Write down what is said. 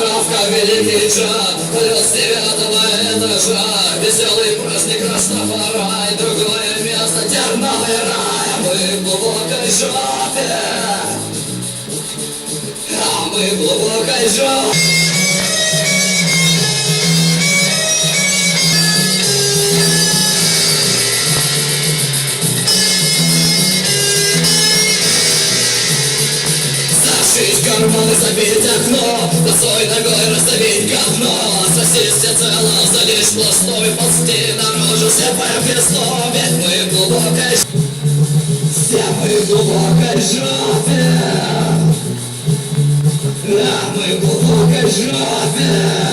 травка, великий джаз, полет с 9-го этажа. Веселый праздник Растафарай, другое место терновый рай. А мы в глубокой жопе, а мы в глубокой жопе. Зашить карманы, забить окно, босой ногой раздавить говно. Сосисти цело, залечь пластой, ползти наружу, слепая крестом. Ведь мы в глубокой жопе, все мы в глубокой жопе, а мы в глубокой жопе.